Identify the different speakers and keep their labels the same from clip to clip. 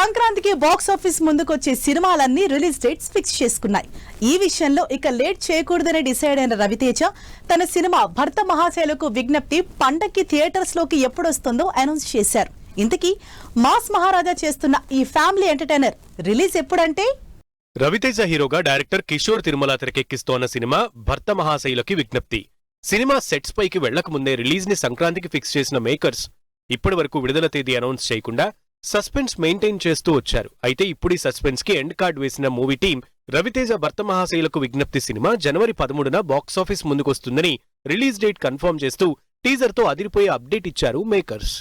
Speaker 1: సంక్రాంతికి box office ముందుకొచ్చే సినిమాలన్నీ release dates fix చేసుకున్నాయి. ఈ విషయంలో ఇక లేట్ చేయకూడదని డిసైడ్ అయిన రవితేజ తన సినిమా భర్త మహాశైలకు విజ్ఞప్తి పండక్కి థియేటర్స్ లోకి ఎప్పుడొస్తుందో అనౌన్స్ చేశారు. ఇంతకీ మాస్ మహారాజా చేస్తున్న ఈ ఫ్యామిలీ ఎంటర్టైనర్ రిలీజ్ ఎప్పుడంటే
Speaker 2: రవితేజ హీరోగా డైరెక్టర్ కిషోర్ తిరుమల తెరకెక్కిస్తోన్న సినిమా భర్త మహాశైలకి విజ్ఞప్తి. సినిమా సెట్స్ పైకి వెళ్లకముందే రిలీజ్ ని సంక్రాంతికి ఫిక్స్ చేసిన మేకర్స్ ఇప్పటి వరకు విడుదల తేదీ అనౌన్స్ చేయకుండా సస్పెన్స్ మెయింటైన్ చేస్తూ వచ్చారు. అయితే ఇప్పుడు ఈ సస్పెన్స్ కి ఎండ్ కార్డ్ వేసిన మూవీ టీం రవితేజ భర్త మహాశైలకు విజ్ఞప్తి సినిమా జనవరి 13న బాక్సాఫీస్ ముందుకొస్తుందని రిలీజ్ డేట్ కన్ఫర్మ్ చేస్తూ టీజర్ తో అదిరిపోయే అప్డేట్ ఇచ్చారు మేకర్స్.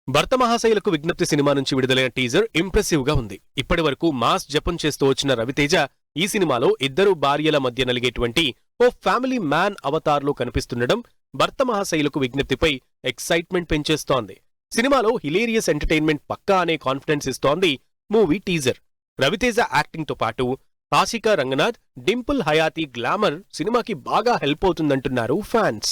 Speaker 2: భర్త మహాశైలకు విజ్ఞప్తి సినిమా నుంచి విడుదలైన టీజర్ ఇంప్రెసివ్ గా ఉంది. ఇప్పటి వరకు మాస్ జపం చేస్తూ వచ్చిన రవితేజ ఈ సినిమాలో ఇద్దరు భార్యల మధ్య నలిగేటువంటి ఓ ఫ్యామిలీ మ్యాన్ అవతార్లో కనిపిస్తుండడం భర్త మహాశైలకు విజ్ఞప్తిపై ఎక్సైట్మెంట్ పెంచేస్తోంది. సినిమాలో హిలేరియస్ ఎంటర్టైన్మెంట్ పక్కా అనే కాన్ఫిడెన్స్ ఇస్తోంది మూవీ టీజర్. రవితేజ యాక్టింగ్ తో పాటు ఆశికా రంగనాథ్, డింపుల్ హయాతి గ్లామర్ సినిమాకి బాగా హెల్ప్ అవుతుందంటున్నారు ఫ్యాన్స్.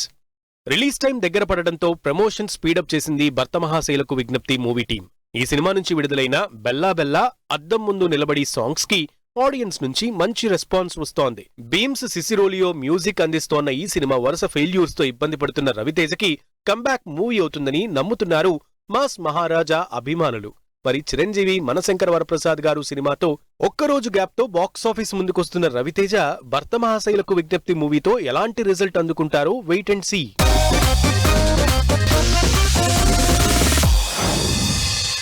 Speaker 2: రిలీజ్ టైం దగ్గర పడడంతో ప్రమోషన్ స్పీడప్ చేసింది భర్త మహాశైలకు విజ్ఞప్తి మూవీ టీం. ఈ సినిమా నుంచి విడుదలైన బెల్లా బెల్లా, అద్దం ముందు నిలబడి సాంగ్స్ కి ఆడియన్స్ నుంచి మంచి రెస్పాన్స్ వస్తోంది. బీమ్స్ సిసిరోలియో మ్యూజిక్ అందిస్తోన్న ఈ సినిమా వరుస ఫెయిల్యూర్స్ తో ఇబ్బంది పడుతున్న రవితేజకి కంబ్యాక్ మూవీ అవుతుందని నమ్ముతున్నారు మాస్ మహారాజా అభిమానులు. మరి చిరంజీవి, మనశంకర వరప్రసాద్ గారు సినిమాతో ఒక్కరోజు గ్యాప్ తో బాక్సాఫీస్ ముందుకొస్తున్న రవితేజ భర్త మహాశైలకు విజ్ఞప్తి మూవీతో ఎలాంటి రిజల్ట్ అందుకుంటారో వెయిట్ అండ్ సీ.